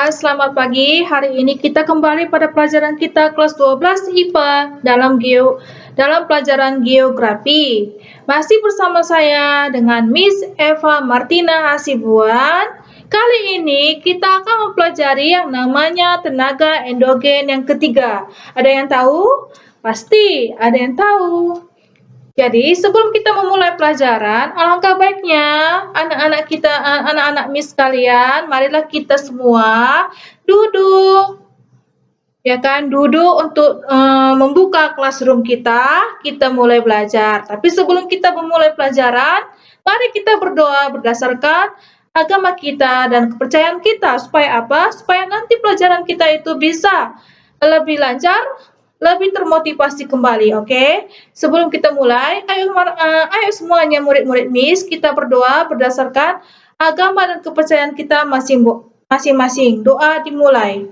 kelas, selamat pagi. Hari ini kita kembali pada pelajaran kita kelas 12 IPA dalam pelajaran geografi. Masih bersama saya dengan Miss Eva Martina Hasibuan. Kali ini kita akan mempelajari yang namanya tenaga endogen yang ketiga. Ada yang tahu? Pasti ada yang tahu. Jadi, sebelum kita memulai pelajaran, alangkah baiknya anak-anak Miss kalian, marilah kita semua duduk, ya kan? Duduk untuk membuka classroom kita. Kita mulai belajar. Tapi sebelum kita memulai pelajaran, mari kita berdoa berdasarkan agama kita dan kepercayaan kita. Supaya apa? Supaya nanti pelajaran kita itu bisa lebih lancar, lebih termotivasi kembali, oke? Sebelum kita mulai, ayo semuanya murid-murid Miss, kita berdoa berdasarkan agama dan kepercayaan kita masing-masing. Doa dimulai.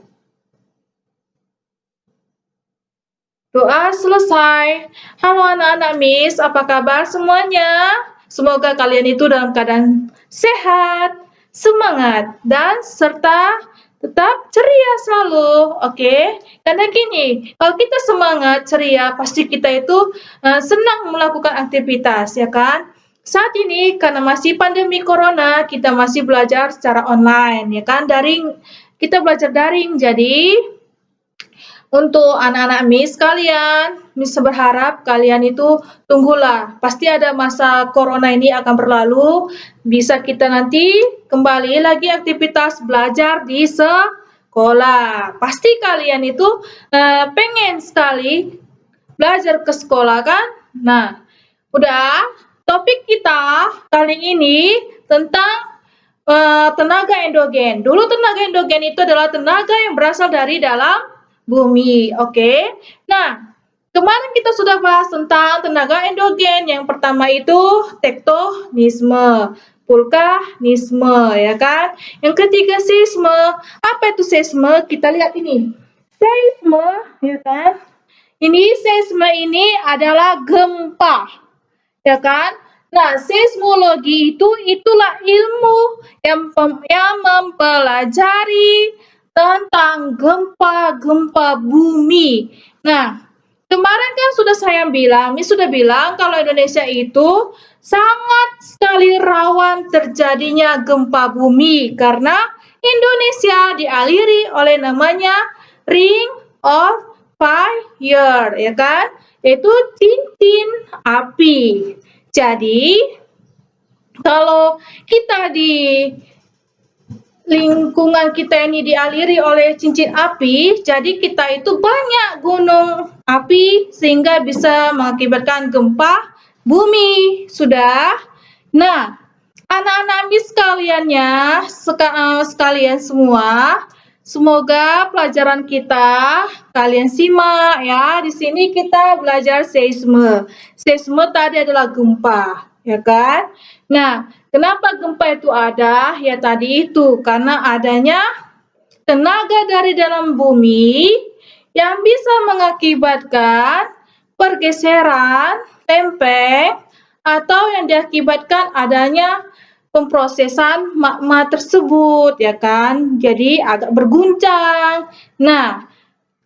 Doa selesai. Halo anak-anak Miss, apa kabar semuanya? Semoga kalian itu dalam keadaan sehat, semangat, dan serta tetap ceria selalu, oke? Karena gini, kalau kita semangat, ceria, pasti kita itu senang melakukan aktivitas, ya kan? Saat ini karena masih pandemi corona, kita masih belajar secara online, ya kan? Kita belajar daring, jadi untuk anak-anak Miss kalian, Miss berharap kalian itu tunggulah. Pasti ada masa corona ini akan berlalu, bisa kita nanti kembali lagi aktivitas belajar di sekolah. Pasti kalian itu pengen sekali belajar ke sekolah kan? Nah, udah topik kita kali ini tentang tenaga endogen. Dulu tenaga endogen itu adalah tenaga yang berasal dari dalam bumi, oke? Nah, kemarin kita sudah bahas tentang tenaga endogen. Yang pertama itu tektonisme, vulkanisme, ya kan? Yang ketiga seisme. Apa itu seisme? Kita lihat ini. Seisme, ya kan? Seisme ini adalah gempa, ya kan? Nah, seismologi itulah ilmu yang mempelajari tentang gempa-gempa bumi. Nah, kemarin kan Miss sudah bilang kalau Indonesia itu sangat sekali rawan terjadinya gempa bumi karena Indonesia dialiri oleh namanya Ring of Fire, ya kan? Yaitu cincin api. Jadi, kalau kita di lingkungan kita ini dialiri oleh cincin api, jadi kita itu banyak gunung api sehingga bisa mengakibatkan gempa bumi. Sudah? Nah, anak-anak Miss sekalian semua, semoga pelajaran kita kalian simak ya. Di sini kita belajar seisme. Seisme tadi adalah gempa, ya kan? Nah, kenapa gempa itu ada? Ya tadi itu, karena adanya tenaga dari dalam bumi yang bisa mengakibatkan pergeseran lempeng atau yang diakibatkan adanya pemrosesan magma tersebut, ya kan? Jadi agak berguncang. Nah,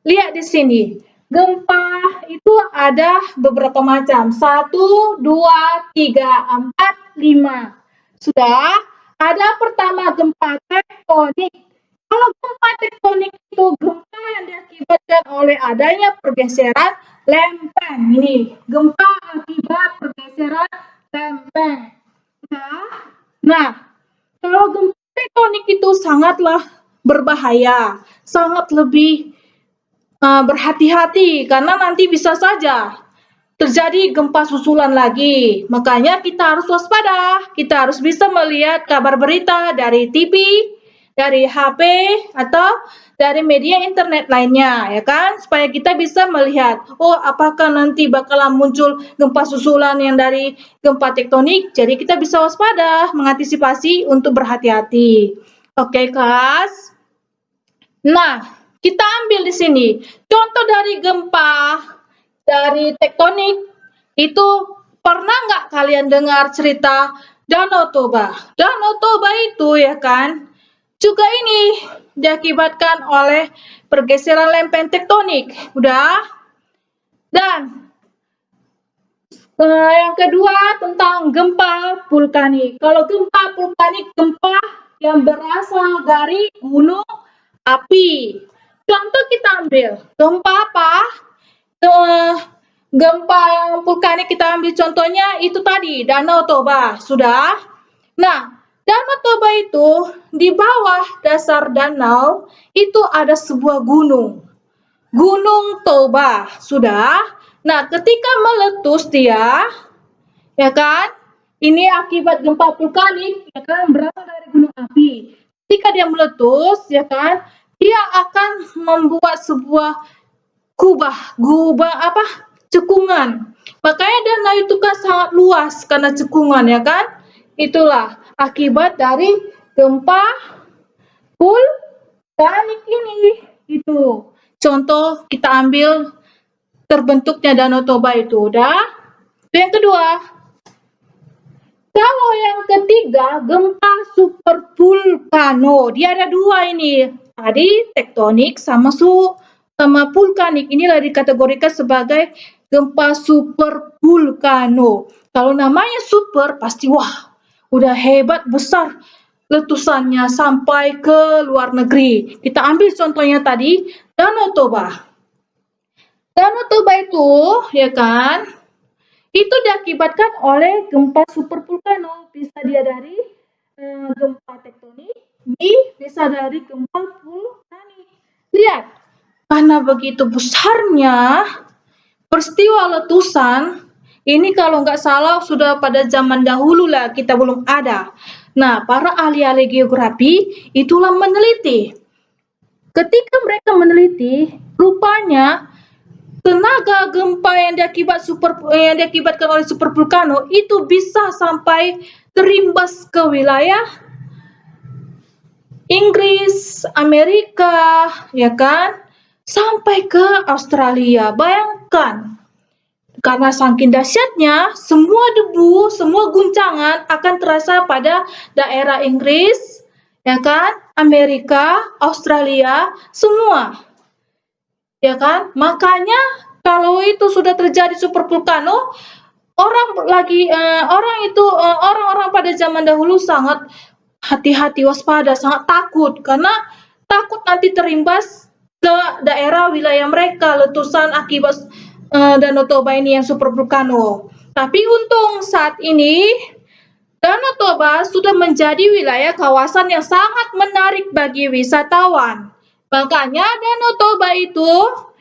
lihat di sini. Gempa itu ada beberapa macam. 1, 2, 3, 4, 5. Sudah? Ada pertama gempa tektonik. Kalau gempa tektonik itu gempa yang diakibatkan oleh adanya pergeseran lempeng. Ini gempa akibat pergeseran lempeng. Nah, kalau gempa tektonik itu sangatlah berbahaya, sangat lebih berhati-hati karena nanti bisa saja terjadi gempa susulan lagi. Makanya kita harus waspada. Kita harus bisa melihat kabar berita dari TV, dari HP, atau dari media internet lainnya, ya kan? Supaya kita bisa melihat, oh apakah nanti bakalan muncul gempa susulan yang dari gempa tektonik. Jadi kita bisa waspada, mengantisipasi untuk berhati-hati. Oke, kelas? Nah, kita ambil di sini contoh dari gempa dari tektonik. Itu pernah nggak kalian dengar cerita Danau Toba? Danau Toba itu, ya kan, Juga ini diakibatkan oleh pergeseran lempeng tektonik. Udah. Dan yang kedua tentang gempa vulkanik. Kalau gempa vulkanik, gempa yang berasal dari gunung api. Contoh kita ambil gempa apa? Gempa yang vulkanik kita ambil contohnya itu tadi Danau Toba. Sudah. Nah, Danau Toba itu di bawah dasar danau itu ada sebuah gunung. Gunung Toba. Sudah. Nah, ketika meletus dia, ya kan? Ini akibat gempa vulkanik, ya kan? Berasal dari gunung api. Ketika dia meletus, ya kan? Dia akan membuat sebuah cekungan. Makanya danau itu kan sangat luas karena cekungan, ya kan? Itulah akibat dari gempa vulkanik ini. Itu contoh kita ambil terbentuknya Danau Toba itu. Udah. Yang kedua, kalau yang ketiga gempa supervulkano. Dia ada dua ini. Tadi tektonik sama vulkanik. Inilah dikategorikan sebagai gempa supervulkano. Kalau namanya super pasti wah, udah hebat besar letusannya sampai ke luar negeri. Kita ambil contohnya tadi Danau Toba. Danau Toba itu, ya kan, itu diakibatkan oleh gempa supervulkano. Bisa dia dari gempa tektonik, bisa dari gempa vulkanik. Lihat, karena begitu besarnya peristiwa letusan, ini kalau nggak salah sudah pada zaman dahulu lah, kita belum ada. Nah, para ahli-ahli geografi itulah meneliti. Ketika mereka meneliti, rupanya tenaga gempa yang diakibatkan oleh supervulkano itu bisa sampai terimbas ke wilayah Inggris, Amerika, ya kan? Sampai ke Australia. Bayangkan, karena saking dahsyatnya, semua debu, semua guncangan akan terasa pada daerah Inggris, ya kan? Amerika, Australia, semua. Ya kan? Makanya kalau itu sudah terjadi supervulkano, orang-orang pada zaman dahulu sangat hati-hati, waspada, sangat takut karena takut nanti terimbas ke daerah wilayah mereka letusan akibat Danau Toba ini yang supervulkano. Tapi untung saat ini Danau Toba sudah menjadi wilayah kawasan yang sangat menarik bagi wisatawan. Makanya Danau Toba itu,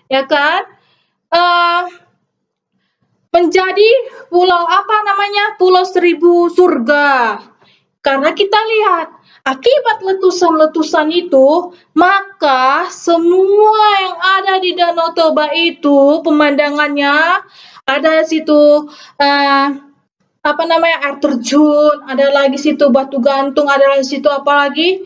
ya kan, menjadi Pulau Seribu Surga. Karena kita lihat, akibat letusan-letusan itu, maka semua yang ada di Danau Toba itu pemandangannya ada situ air terjun, ada lagi situ batu gantung, ada lagi situ apalagi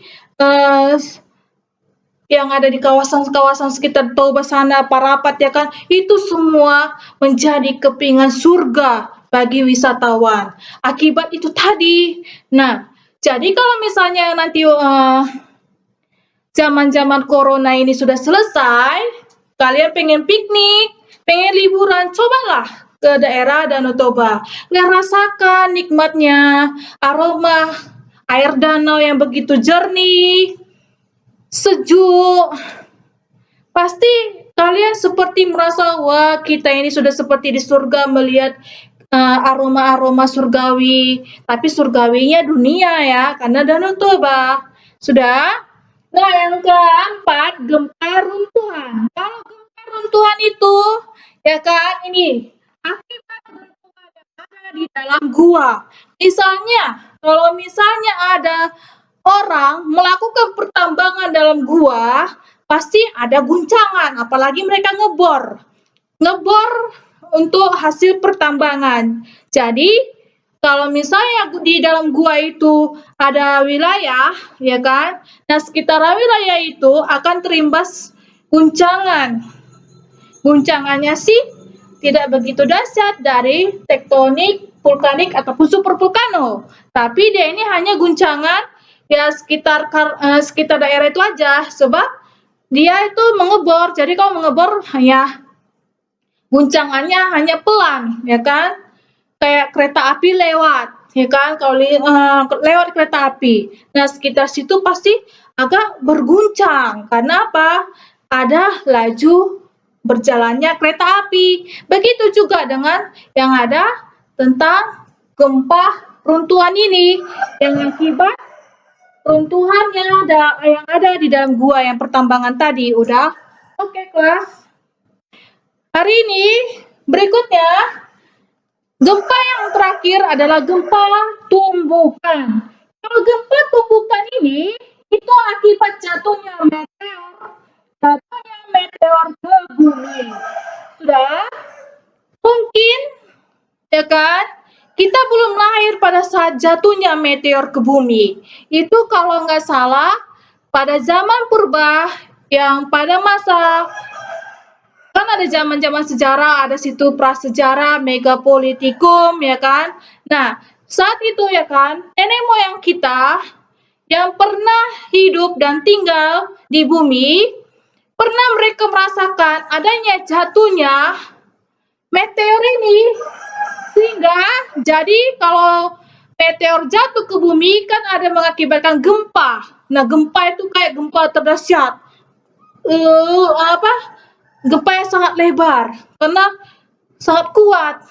yang ada di kawasan-kawasan sekitar Toba sana, Parapat, ya kan, itu semua menjadi kepingan surga bagi wisatawan. Akibat itu tadi. Nah, jadi kalau misalnya nanti zaman-zaman corona ini sudah selesai, kalian pengen piknik, pengen liburan, cobalah ke daerah Danau Toba. Rasakan nikmatnya aroma air danau yang begitu jernih, sejuk. Pasti kalian seperti merasa, wah, kita ini sudah seperti di surga melihat aroma-aroma surgawi. Tapi surgawinya dunia ya, karena Danau Toba. Sudah? Nah, yang keempat, gempa runtuhan. Kalau gempa runtuhan itu, ya kan, ini akibat runtuhan yang ada di dalam gua. Kalau misalnya ada orang melakukan pertambangan dalam gua, pasti ada guncangan, apalagi mereka ngebor untuk hasil pertambangan. Jadi, kalau misalnya di dalam gua itu ada wilayah, ya kan, nah sekitar wilayah itu akan terimbas guncangan. Guncangannya sih tidak begitu dahsyat dari tektonik, vulkanik, ataupun supervulkano. Tapi dia ini hanya guncangan ya sekitar daerah itu aja, sebab dia itu mengebor. Jadi kalau mengebor hanya guncangannya hanya pelan, ya kan? Kayak kereta api lewat, ya kan? Kalau lewat kereta api. Nah, sekitar situ pasti agak berguncang. Karena apa? Ada laju berjalannya kereta api. Begitu juga dengan yang ada tentang gempa runtuhan ini yang akibat runtuhannya yang ada di dalam gua yang pertambangan tadi. Udah? Oke, kelas. Hari ini berikutnya gempa yang terakhir adalah gempa tumbukan. Kalau gempa tumbukan ini itu akibat jatuhnya meteor ke bumi. Sudah? Mungkin, ya kan? Kita belum lahir pada saat jatuhnya meteor ke bumi. Itu kalau nggak salah pada zaman purba yang pada masa kan ada zaman-zaman sejarah, ada situ prasejarah, megapolitikum, ya kan? Nah, saat itu ya kan, nenek moyang kita yang pernah hidup dan tinggal di bumi, pernah mereka merasakan adanya jatuhnya meteor ini. Sehingga jadi kalau meteor jatuh ke bumi kan ada mengakibatkan gempa. Nah, gempa itu kayak gempa terdahsyat. Apa? Gempa yang sangat lebar karena sangat kuat.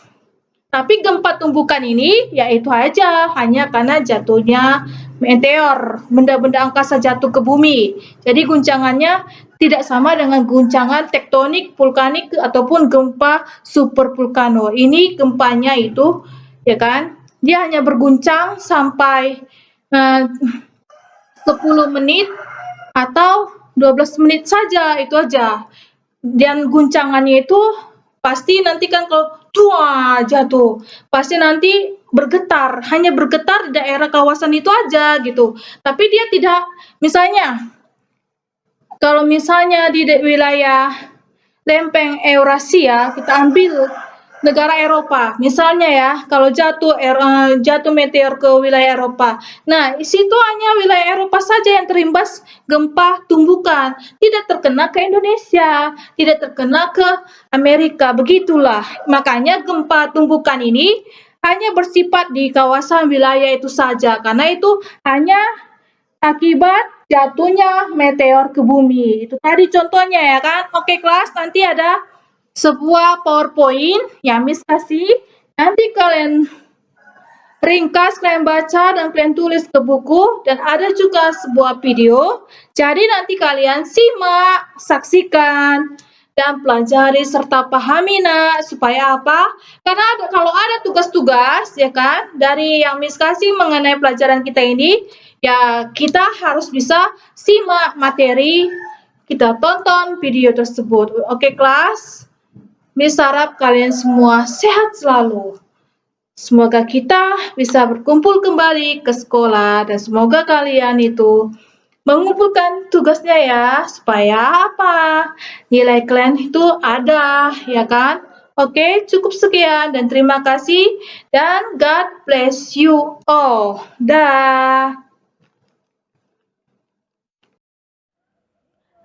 Tapi gempa tumbukan ini yaitu aja hanya karena jatuhnya meteor, benda-benda angkasa jatuh ke bumi. Jadi guncangannya tidak sama dengan guncangan tektonik, vulkanik ataupun gempa super vulkano. Ini gempanya itu ya kan, dia hanya berguncang sampai 10 menit atau 12 menit saja, itu aja. Dan guncangannya itu pasti nanti kan kalau dua jatuh, pasti nanti bergetar, hanya bergetar di daerah kawasan itu aja gitu. Tapi dia tidak, misalnya kalau misalnya di wilayah lempeng Eurasia, kita ambil negara Eropa, misalnya ya, kalau jatuh meteor ke wilayah Eropa. Nah, di situ hanya wilayah Eropa saja yang terimbas gempa tumbukan, tidak terkena ke Indonesia, tidak terkena ke Amerika, begitulah. Makanya gempa tumbukan ini hanya bersifat di kawasan wilayah itu saja, karena itu hanya akibat jatuhnya meteor ke bumi. Itu tadi contohnya ya kan. Oke kelas, nanti ada sebuah PowerPoint yang Miss kasih. Nanti kalian ringkas, kalian baca dan kalian tulis ke buku, dan ada juga sebuah video. Jadi nanti kalian simak, saksikan, dan pelajari serta pahami nak, supaya apa? Karena kalau ada tugas-tugas ya kan dari yang Miss kasih mengenai pelajaran kita ini, ya kita harus bisa simak materi, kita tonton video tersebut. Oke kelas? Miss harap kalian semua sehat selalu. Semoga kita bisa berkumpul kembali ke sekolah dan semoga kalian itu mengumpulkan tugasnya ya, supaya apa? Nilai kalian itu ada, ya kan? Oke, cukup sekian dan terima kasih dan God bless you all. Dah.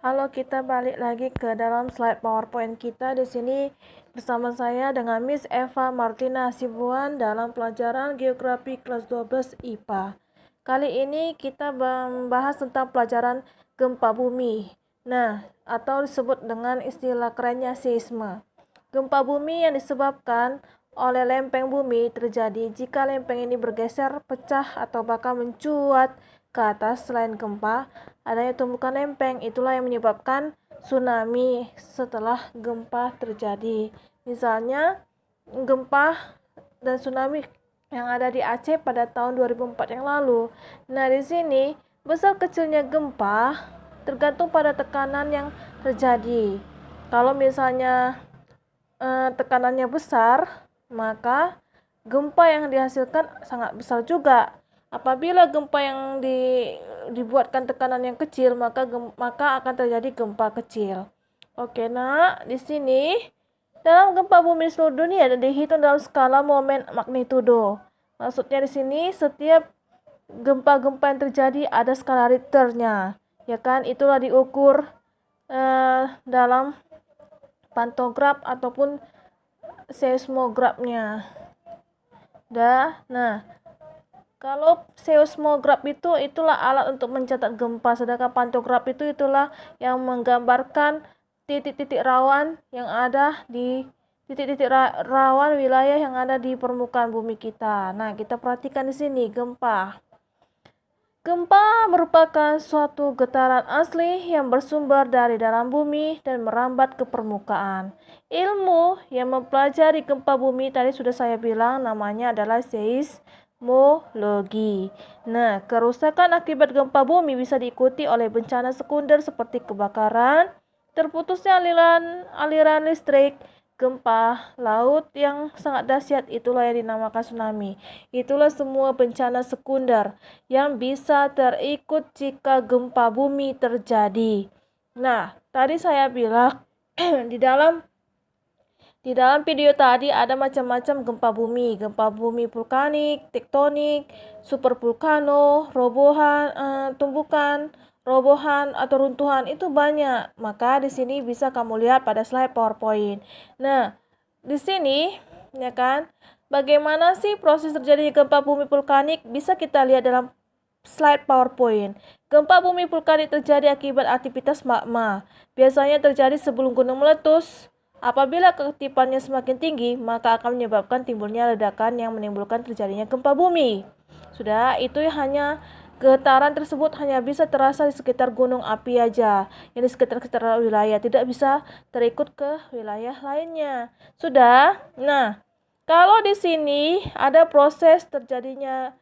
Halo, kita balik lagi ke dalam slide PowerPoint kita. Di sini bersama saya dengan Miss Eva Martina Sibuan dalam pelajaran Geografi kelas 12 IPA. Kali ini kita membahas tentang pelajaran gempa bumi. Nah, atau disebut dengan istilah kerennya seisme. Gempa bumi yang disebabkan oleh lempeng bumi terjadi jika lempeng ini bergeser, pecah, atau bahkan mencuat ke atas. Selain gempa, adanya tumbukan lempeng, itulah yang menyebabkan tsunami setelah gempa terjadi. Misalnya gempa dan tsunami yang ada di Aceh pada tahun 2004 yang lalu. Nah, di sini besar kecilnya gempa tergantung pada tekanan yang terjadi. Kalau misalnya tekanannya besar, maka gempa yang dihasilkan sangat besar juga. Apabila gempa yang dibuatkan tekanan yang kecil, maka akan terjadi gempa kecil. Oke, nak, di sini dalam gempa bumi seluruh dunia dihitung dalam skala momen magnitudo. Maksudnya di sini setiap gempa-gempa yang terjadi ada skala Richternya, ya kan? Itulah diukur dalam pantograf ataupun seismografnya. Nah, kalau seismograf itulah alat untuk mencatat gempa, sedangkan pantograf itulah yang menggambarkan titik-titik rawan yang ada di rawan wilayah yang ada di permukaan bumi kita. Nah, kita perhatikan di sini gempa. Gempa merupakan suatu getaran asli yang bersumber dari dalam bumi dan merambat ke permukaan. Ilmu yang mempelajari gempa bumi tadi sudah saya bilang namanya adalah seismologi. Nah, kerusakan akibat gempa bumi bisa diikuti oleh bencana sekunder seperti kebakaran, terputusnya aliran listrik, gempa laut yang sangat dahsyat, itulah yang dinamakan tsunami. Itulah semua bencana sekunder yang bisa terikut jika gempa bumi terjadi. Nah, tadi saya bilang di dalam video tadi ada macam-macam gempa bumi vulkanik, tektonik, supervulkano, tumbukan, robohan atau runtuhan, itu banyak. Maka di sini bisa kamu lihat pada slide PowerPoint. Nah, di sini ya kan, bagaimana sih proses terjadinya gempa bumi vulkanik bisa kita lihat dalam slide PowerPoint. Gempa bumi vulkanik terjadi akibat aktivitas magma. Biasanya terjadi sebelum gunung meletus. Apabila ketipannya semakin tinggi, maka akan menyebabkan timbulnya ledakan yang menimbulkan terjadinya gempa bumi. Sudah, itu hanya getaran tersebut hanya bisa terasa di sekitar gunung api aja, yang di sekitar wilayah, tidak bisa terikut ke wilayah lainnya. Sudah. Nah, kalau di sini ada proses terjadinya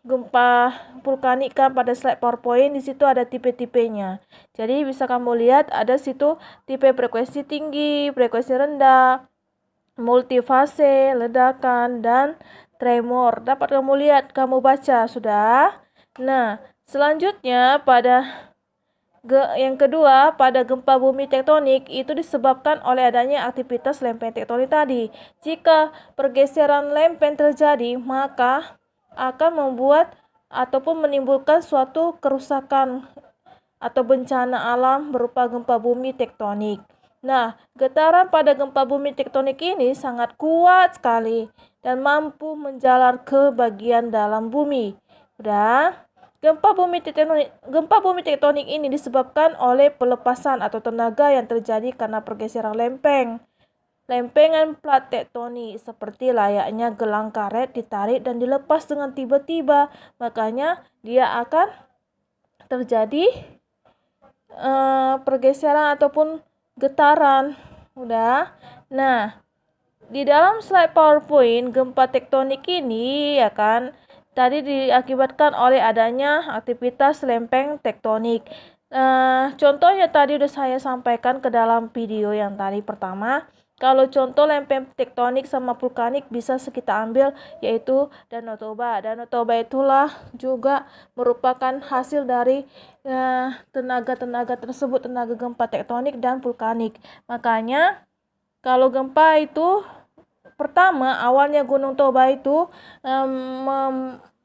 gempa vulkanik kan pada slide PowerPoint, di situ ada tipe-tipenya. Jadi bisa kamu lihat ada situ tipe frekuensi tinggi, frekuensi rendah, multifase, ledakan, dan tremor. Dapat kamu lihat, kamu baca sudah. Nah, selanjutnya yang kedua, pada gempa bumi tektonik itu disebabkan oleh adanya aktivitas lempeng tektonik tadi. Jika pergeseran lempeng terjadi, maka akan membuat ataupun menimbulkan suatu kerusakan atau bencana alam berupa gempa bumi tektonik. Nah, getaran pada gempa bumi tektonik ini sangat kuat sekali dan mampu menjalar ke bagian dalam bumi. Udah, gempa bumi tektonik ini disebabkan oleh pelepasan atau tenaga yang terjadi karena pergeseran lempengan plat tektonik, seperti layaknya gelang karet ditarik dan dilepas dengan tiba-tiba. Makanya dia akan terjadi pergeseran ataupun getaran. Udah. Nah, di dalam slide PowerPoint, gempa tektonik ini ya kan tadi diakibatkan oleh adanya aktivitas lempeng tektonik. Contohnya tadi udah saya sampaikan ke dalam video yang tadi pertama. Kalau contoh lempeng tektonik sama vulkanik bisa kita ambil yaitu Danau Toba. Danau Toba itulah juga merupakan hasil dari tenaga-tenaga tersebut, tenaga gempa tektonik dan vulkanik. Makanya kalau gempa itu pertama awalnya Gunung Toba itu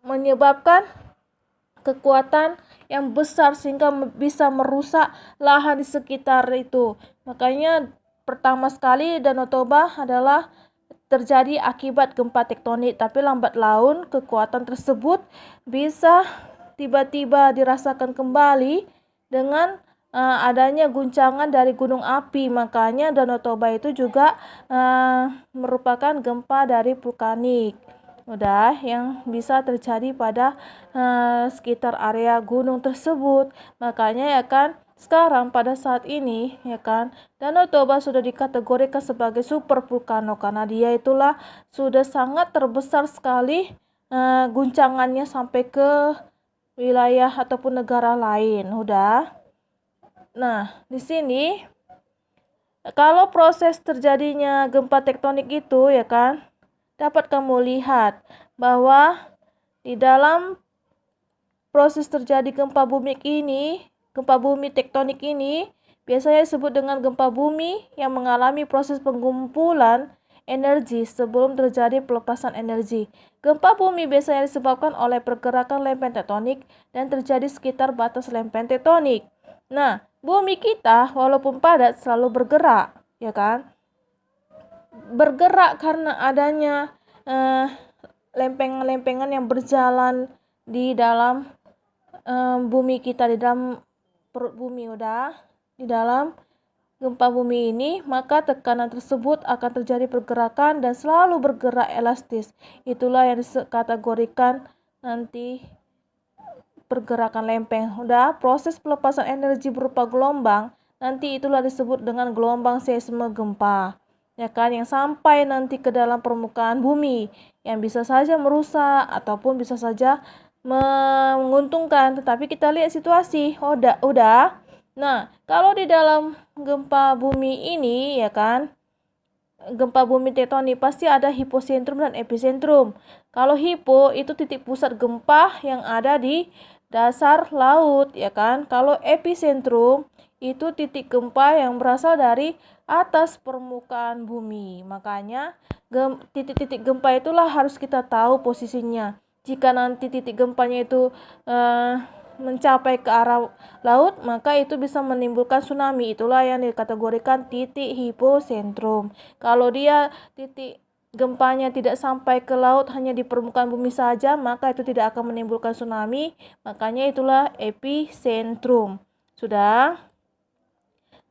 menyebabkan kekuatan yang besar sehingga bisa merusak lahan di sekitar itu. Makanya pertama sekali Danau Toba adalah terjadi akibat gempa tektonik, tapi lambat laun kekuatan tersebut bisa tiba-tiba dirasakan kembali dengan adanya guncangan dari gunung api. Makanya Danau Toba itu juga merupakan gempa dari vulkanik. Udah, yang bisa terjadi pada sekitar area gunung tersebut. Makanya ya kan sekarang pada saat ini ya kan Danau Toba sudah dikategorikan sebagai super vulkano karena dia itulah sudah sangat terbesar sekali guncangannya sampai ke wilayah ataupun negara lain. Udah. Nah, di sini kalau proses terjadinya gempa tektonik itu ya kan dapat kamu lihat bahwa di dalam proses terjadi gempa bumi tektonik ini biasanya disebut dengan gempa bumi yang mengalami proses penggumpulan energi sebelum terjadi pelepasan energi. Gempa bumi biasanya disebabkan oleh pergerakan lempeng tektonik dan terjadi sekitar batas lempeng tektonik. Nah, bumi kita walaupun padat selalu bergerak, ya kan? Bergerak karena adanya lempengan-lempengan yang berjalan di dalam bumi kita, di dalam perut bumi di dalam gempa bumi ini, maka tekanan tersebut akan terjadi pergerakan dan selalu bergerak elastis. Itulah yang dikategorikan nanti pergerakan lempeng. Proses pelepasan energi berupa gelombang, nanti itulah disebut dengan gelombang seisme gempa. Ya kan, yang sampai nanti ke dalam permukaan bumi, yang bisa saja merusak ataupun bisa saja menguntungkan. Tetapi kita lihat situasi. Udah. Nah, kalau di dalam gempa bumi ini, ya kan, gempa bumi tektonik pasti ada hiposentrum dan epicentrum. Kalau hipo itu titik pusat gempa yang ada di dasar laut, ya kan. Kalau epicentrum itu titik gempa yang berasal dari atas permukaan bumi. Makanya titik-titik gempa itulah harus kita tahu posisinya. Jika nanti titik gempanya itu mencapai ke arah laut, maka itu bisa menimbulkan tsunami. Itulah yang dikategorikan titik hiposentrum. Kalau dia titik gempanya tidak sampai ke laut, hanya di permukaan bumi saja, maka itu tidak akan menimbulkan tsunami. Makanya itulah epicentrum. Sudah?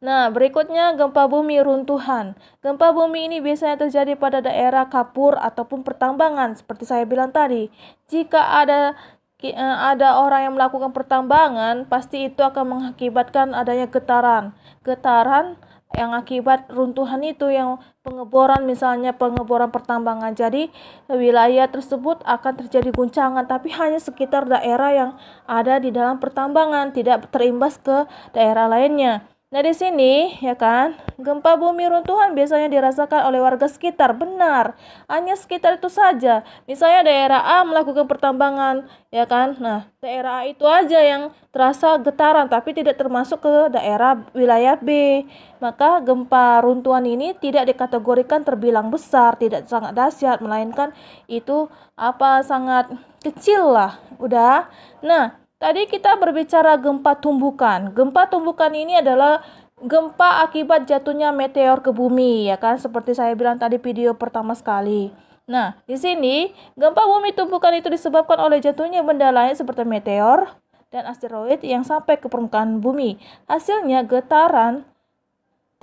Nah, berikutnya gempa bumi runtuhan. Gempa bumi ini biasanya terjadi pada daerah kapur ataupun pertambangan, seperti saya bilang tadi. Jika ada orang yang melakukan pertambangan, pasti itu akan mengakibatkan adanya getaran. Getaran yang akibat runtuhan itu, yang pengeboran, misalnya pengeboran pertambangan. Jadi wilayah tersebut akan terjadi guncangan, tapi hanya sekitar daerah yang ada di dalam pertambangan, tidak terimbas ke daerah lainnya. Nah, di sini, ya kan, gempa bumi runtuhan biasanya dirasakan oleh warga sekitar. Benar, hanya sekitar itu saja. Misalnya daerah A melakukan pertambangan, ya kan. Nah, daerah A itu aja yang terasa getaran, tapi tidak termasuk ke daerah wilayah B. Maka gempa runtuhan ini tidak dikategorikan terbilang besar, tidak sangat dahsyat, melainkan itu sangat kecil lah. Udah. Nah, tadi kita berbicara gempa tumbukan. Gempa tumbukan ini adalah gempa akibat jatuhnya meteor ke bumi, ya kan? Seperti saya bilang tadi video pertama sekali. Nah, di sini gempa bumi tumbukan itu disebabkan oleh jatuhnya benda lain seperti meteor dan asteroid yang sampai ke permukaan bumi. Hasilnya getaran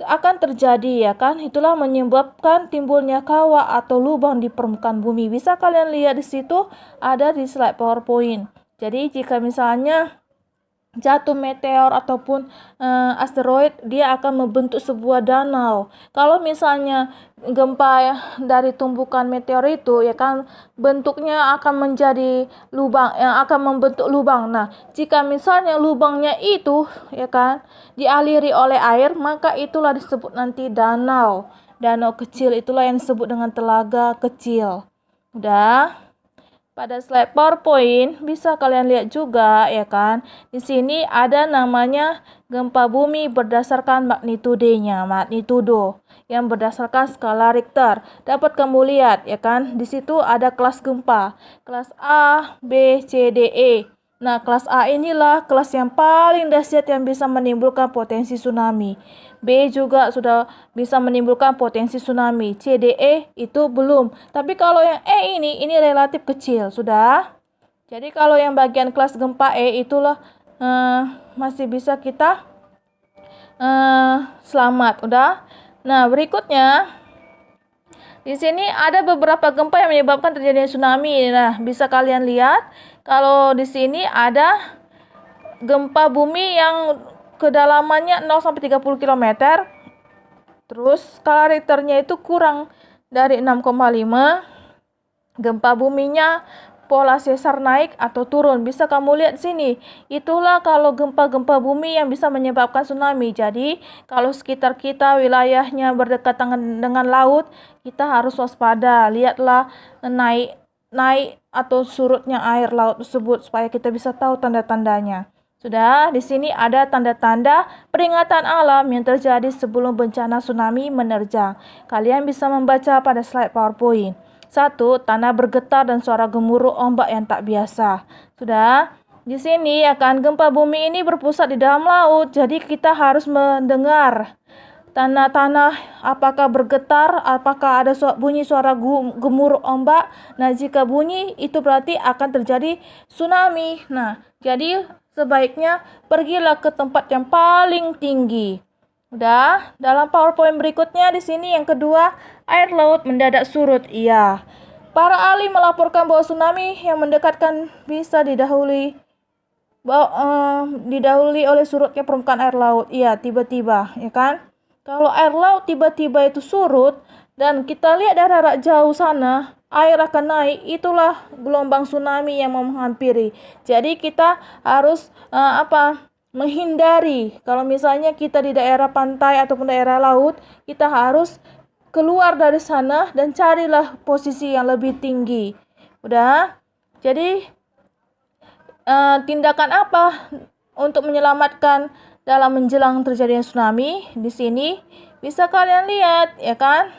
akan terjadi, ya kan? Itulah menyebabkan timbulnya kawah atau lubang di permukaan bumi. Bisa kalian lihat di situ, ada di slide PowerPoint. Jadi jika misalnya jatuh meteor ataupun asteroid, dia akan membentuk sebuah danau. Kalau misalnya gempa dari tumbukan meteor itu, ya kan, bentuknya akan menjadi lubang, yang akan membentuk lubang. Nah, jika misalnya lubangnya itu, ya kan, dialiri oleh air, maka itulah disebut nanti danau. Danau kecil itulah yang disebut dengan telaga kecil. Udah? Pada slide PowerPoint bisa kalian lihat juga, ya kan. Di sini ada namanya gempa bumi berdasarkan magnitudenya, magnitudo yang berdasarkan skala Richter. Dapat kamu lihat, ya kan. Di situ ada kelas gempa, kelas A, B, C, D, E. Nah, kelas A inilah kelas yang paling dahsyat yang bisa menimbulkan potensi tsunami. B juga sudah bisa menimbulkan potensi tsunami. C, D, E itu belum. Tapi kalau yang E ini relatif kecil, sudah. Jadi kalau yang bagian kelas gempa E itulah masih bisa kita selamat, udah. Nah, berikutnya di sini ada beberapa gempa yang menyebabkan terjadinya tsunami. Nah, bisa kalian lihat kalau di sini ada gempa bumi yang kedalamannya 0 sampai 30 km. Terus skala Richternya itu kurang dari 6,5. Gempa buminya pola sesar naik atau turun. Bisa kamu lihat sini. Itulah kalau gempa-gempa bumi yang bisa menyebabkan tsunami. Jadi, kalau sekitar kita wilayahnya berdekatan dengan laut, kita harus waspada. Lihatlah naik atau surutnya air laut tersebut supaya kita bisa tahu tanda-tandanya. Sudah, di sini ada tanda-tanda peringatan alam yang terjadi sebelum bencana tsunami menerjang. Kalian bisa membaca pada slide PowerPoint. 1. Tanah bergetar dan suara gemuruh ombak yang tak biasa. Sudah, di sini akan gempa bumi ini berpusat di dalam laut, jadi kita harus mendengar tanah-tanah apakah bergetar, apakah ada bunyi suara gemuruh ombak. Nah, jika bunyi itu berarti akan terjadi tsunami. Nah, jadi sebaiknya pergilah ke tempat yang paling tinggi. Udah, dalam PowerPoint berikutnya di sini yang kedua, air laut mendadak surut. Iya. Para ahli melaporkan bahwa tsunami yang mendekatkan bisa didahului oleh surutnya permukaan air laut. Iya, tiba-tiba, ya kan? Kalau air laut tiba-tiba itu surut dan kita lihat dari jarak jauh sana, air akan naik, itulah gelombang tsunami yang menghampiri. Jadi kita harus menghindari. Kalau misalnya kita di daerah pantai ataupun daerah laut, kita harus keluar dari sana dan carilah posisi yang lebih tinggi. Udah? Jadi tindakan apa untuk menyelamatkan dalam menjelang terjadinya tsunami? Di sini bisa kalian lihat, ya kan?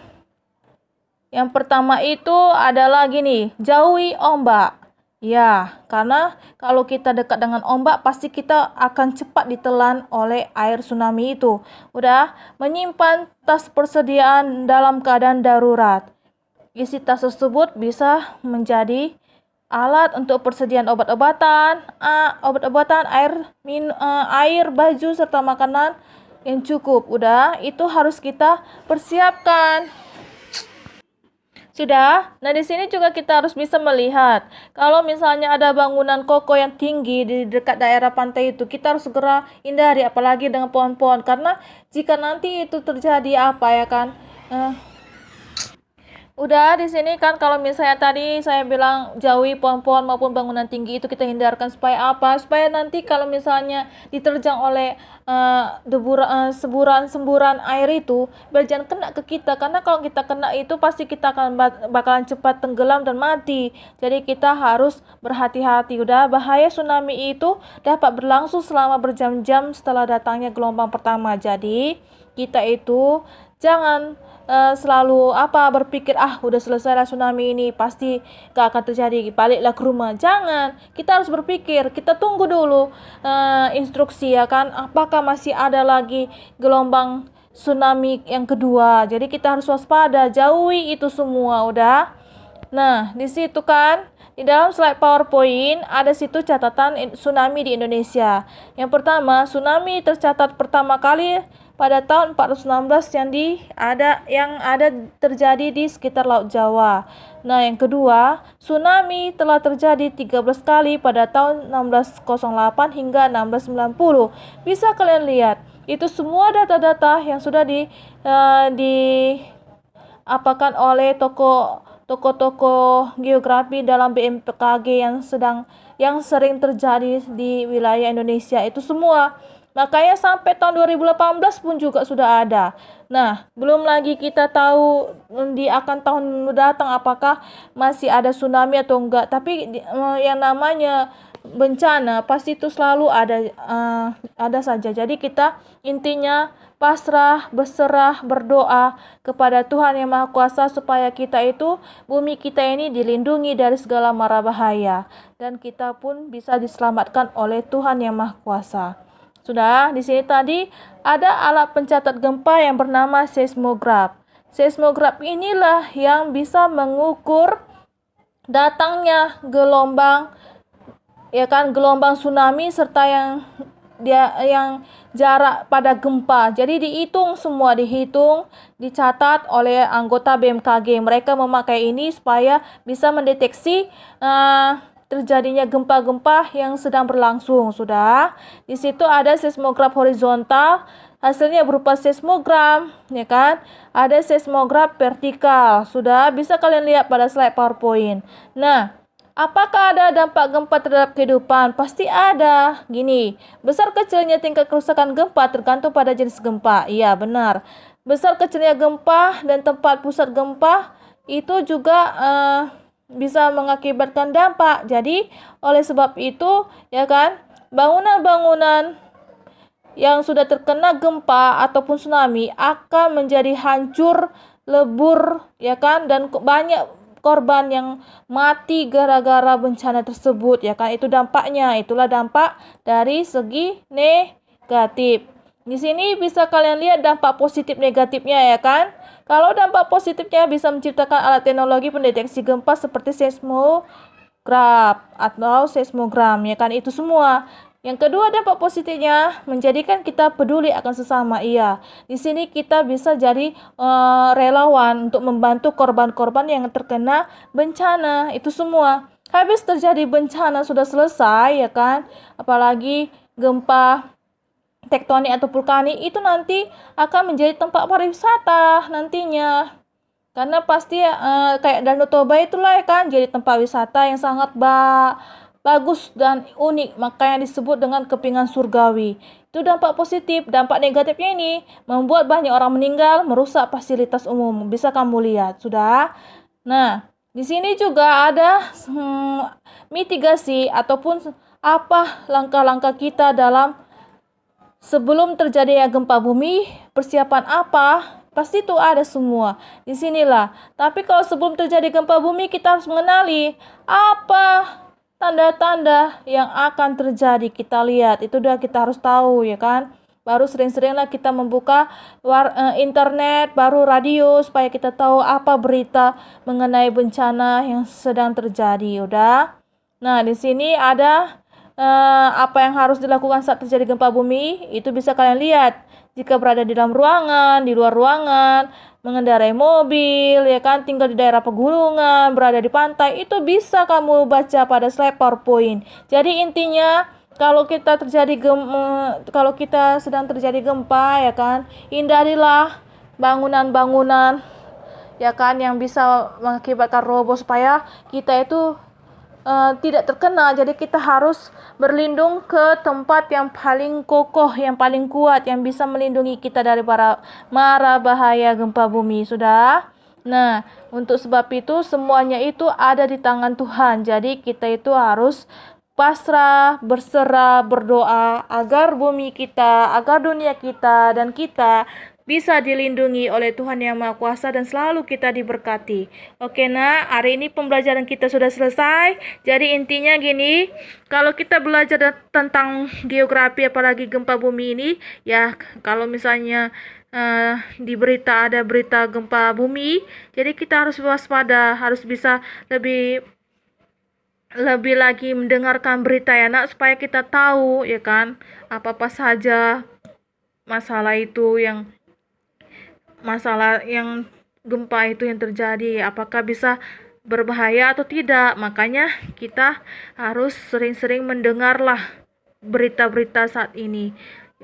Yang pertama itu adalah gini, jauhi ombak. Ya, karena kalau kita dekat dengan ombak, pasti kita akan cepat ditelan oleh air tsunami itu. Udah, menyimpan tas persediaan dalam keadaan darurat. Isi tas tersebut bisa menjadi alat untuk persediaan obat-obatan, air, baju, serta makanan yang cukup. Udah, itu harus kita persiapkan. Sudah. Nah, di sini juga kita harus bisa melihat kalau misalnya ada bangunan kokoh yang tinggi di dekat daerah pantai itu, kita harus segera hindari, apalagi dengan pohon-pohon, karena jika nanti itu terjadi udah di sini kan kalau misalnya tadi saya bilang jauhi pohon-pohon maupun bangunan tinggi itu kita hindarkan supaya apa? Supaya nanti kalau misalnya diterjang oleh semburan air itu biar jangan kena ke kita, karena kalau kita kena itu pasti kita akan bakalan cepat tenggelam dan mati. Jadi kita harus berhati-hati. Udah, bahaya tsunami itu dapat berlangsung selama berjam-jam setelah datangnya gelombang pertama. Jadi kita itu jangan selalu berpikir udah selesai lah tsunami ini, pasti gak akan terjadi, baliklah ke rumah. Jangan, kita harus berpikir, kita tunggu dulu instruksi, ya kan, apakah masih ada lagi gelombang tsunami yang kedua. Jadi kita harus waspada, jauhi itu semua. Udah. Nah, di situ kan di dalam slide PowerPoint ada situ catatan tsunami di Indonesia. Yang pertama, tsunami tercatat pertama kali pada tahun 416 yang ada terjadi di sekitar Laut Jawa. Nah, yang kedua, tsunami telah terjadi 13 kali pada tahun 1608 hingga 1690. Bisa kalian lihat, itu semua data-data yang sudah diapakan oleh tokoh-tokoh geografi dalam BMKG yang sering terjadi di wilayah Indonesia itu semua. Makanya sampai tahun 2018 pun juga sudah ada. Nah, belum lagi kita tahu akan tahun datang apakah masih ada tsunami atau enggak. Tapi yang namanya bencana pasti itu selalu ada saja. Jadi kita intinya pasrah, berserah, berdoa kepada Tuhan Yang Maha Kuasa supaya bumi kita ini dilindungi dari segala mara bahaya dan kita pun bisa diselamatkan oleh Tuhan Yang Maha Kuasa. Sudah, di sini tadi ada alat pencatat gempa yang bernama seismograf. Seismograf inilah yang bisa mengukur datangnya gelombang tsunami serta yang jarak pada gempa. Jadi dihitung, dicatat oleh anggota BMKG. Mereka memakai ini supaya bisa mendeteksi terjadinya gempa-gempa yang sedang berlangsung. Sudah, di situ ada seismograf horizontal, hasilnya berupa seismogram, ya kan? Ada seismograf vertikal. Sudah, bisa kalian lihat pada slide PowerPoint. Nah, apakah ada dampak gempa terhadap kehidupan? Pasti ada. Gini, besar kecilnya tingkat kerusakan gempa tergantung pada jenis gempa. Iya, benar. Besar kecilnya gempa dan tempat pusat gempa itu juga bisa mengakibatkan dampak. Jadi oleh sebab itu, ya kan, bangunan-bangunan yang sudah terkena gempa ataupun tsunami akan menjadi hancur, lebur, ya kan, dan banyak korban yang mati gara-gara bencana tersebut, ya kan. Itu dampaknya, itulah dampak dari segi negatif. Di sini bisa kalian lihat dampak positif negatifnya, ya kan. Kalau dampak positifnya bisa menciptakan alat teknologi pendeteksi gempa seperti seismograf atau seismogram, ya kan, itu semua. Yang kedua, dampak positifnya menjadikan kita peduli akan sesama. Iya, di sini kita bisa jadi relawan untuk membantu korban-korban yang terkena bencana. Itu semua. Habis terjadi bencana sudah selesai, ya kan? Apalagi gempa tektonik atau vulkanik itu nanti akan menjadi tempat pariwisata nantinya. Karena pasti kayak Danau Toba itulah, ya kan, jadi tempat wisata yang sangat bagus dan unik, makanya disebut dengan kepingan surgawi. Itu dampak positif. Dampak negatifnya ini membuat banyak orang meninggal, merusak fasilitas umum. Bisa kamu lihat, sudah. Nah, di sini juga ada mitigasi ataupun apa langkah-langkah kita dalam sebelum terjadi gempa bumi, persiapan apa? Pasti itu ada semua. Di sinilah. Tapi kalau sebelum terjadi gempa bumi, kita harus mengenali apa tanda-tanda yang akan terjadi. Kita lihat, itu udah kita harus tahu, ya kan. Baru sering-seringlah kita membuka internet, baru radio, supaya kita tahu apa berita mengenai bencana yang sedang terjadi. Udah. Nah, di sini ada apa yang harus dilakukan saat terjadi gempa bumi. Itu bisa kalian lihat jika berada di dalam ruangan, di luar ruangan, mengendarai mobil, ya kan, tinggal di daerah pegunungan, berada di pantai, itu bisa kamu baca pada slide PowerPoint. Jadi intinya kalau kita sedang terjadi gempa, ya kan, hindarilah bangunan-bangunan, ya kan, yang bisa mengakibatkan roboh supaya kita itu tidak terkena. Jadi kita harus berlindung ke tempat yang paling kokoh, yang paling kuat, yang bisa melindungi kita dari mara bahaya gempa bumi. Sudah. Nah, untuk sebab itu semuanya itu ada di tangan Tuhan. Jadi kita itu harus pasrah, berserah, berdoa agar bumi kita, agar dunia kita dan kita bisa dilindungi oleh Tuhan Yang Maha Kuasa dan selalu kita diberkati. Oke, nah, hari ini pembelajaran kita sudah selesai. Jadi intinya gini, kalau kita belajar tentang geografi apalagi gempa bumi ini, ya kalau misalnya di berita ada berita gempa bumi, jadi kita harus waspada, harus bisa lebih lagi mendengarkan berita, ya nak, supaya kita tahu, ya kan, apa-apa saja masalah yang gempa itu yang terjadi, apakah bisa berbahaya atau tidak. Makanya kita harus sering-sering mendengarlah berita-berita saat ini.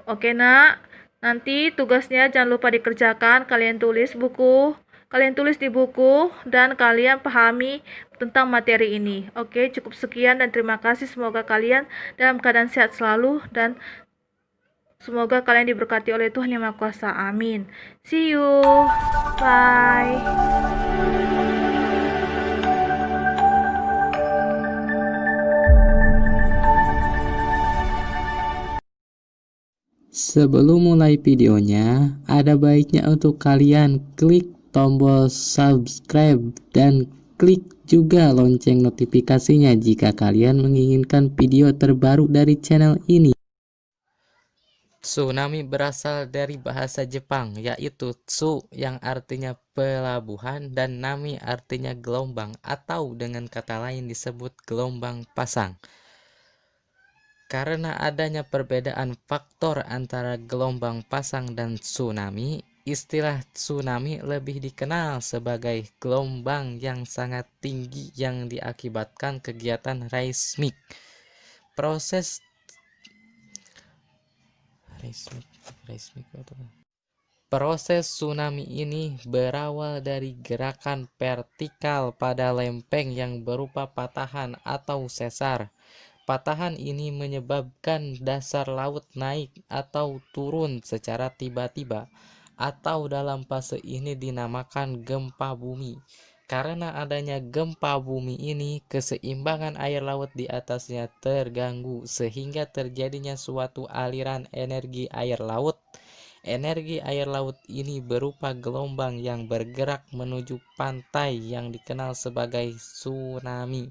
Oke, nak, nanti tugasnya jangan lupa dikerjakan. Kalian tulis di buku dan kalian pahami tentang materi ini. Oke, cukup sekian dan terima kasih. Semoga kalian dalam keadaan sehat selalu dan semoga kalian diberkati oleh Tuhan Yang Maha Kuasa. Amin. See you. Bye. Sebelum mulai videonya, ada baiknya untuk kalian klik tombol subscribe dan klik juga lonceng notifikasinya jika kalian menginginkan video terbaru dari channel ini. Tsunami berasal dari bahasa Jepang, yaitu tsu yang artinya pelabuhan dan nami artinya gelombang, atau dengan kata lain disebut gelombang pasang. Karena adanya perbedaan faktor antara gelombang pasang dan tsunami, istilah tsunami lebih dikenal sebagai gelombang yang sangat tinggi yang diakibatkan kegiatan seismik. Proses tsunami ini berawal dari gerakan vertikal pada lempeng yang berupa patahan atau sesar. Patahan ini menyebabkan dasar laut naik atau turun secara tiba-tiba, atau dalam fase ini dinamakan gempa bumi. Karena adanya gempa bumi ini, keseimbangan air laut di atasnya terganggu sehingga terjadinya suatu aliran energi air laut. Energi air laut ini berupa gelombang yang bergerak menuju pantai yang dikenal sebagai tsunami.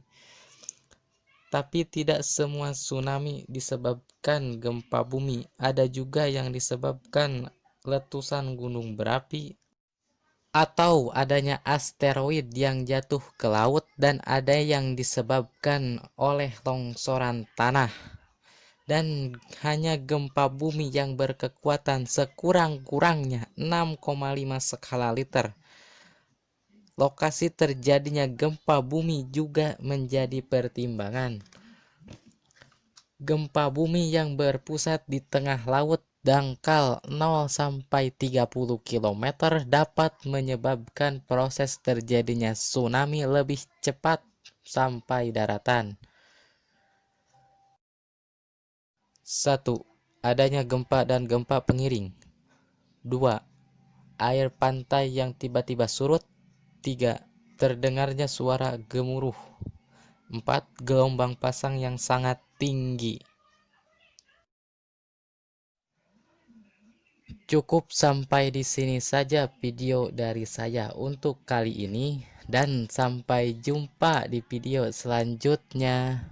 Tapi tidak semua tsunami disebabkan gempa bumi, ada juga yang disebabkan letusan gunung berapi atau adanya asteroid yang jatuh ke laut, dan ada yang disebabkan oleh longsoran tanah. Dan hanya gempa bumi yang berkekuatan sekurang-kurangnya 6,5 skala Richter. Lokasi terjadinya gempa bumi juga menjadi pertimbangan. Gempa bumi yang berpusat di tengah laut dangkal 0-30 km dapat menyebabkan proses terjadinya tsunami lebih cepat sampai daratan. 1. Adanya gempa dan gempa pengiring. 2. Air pantai yang tiba-tiba surut. 3. Terdengarnya suara gemuruh. 4. Gelombang pasang yang sangat tinggi. Cukup sampai di sini saja video dari saya untuk kali ini, dan sampai jumpa di video selanjutnya.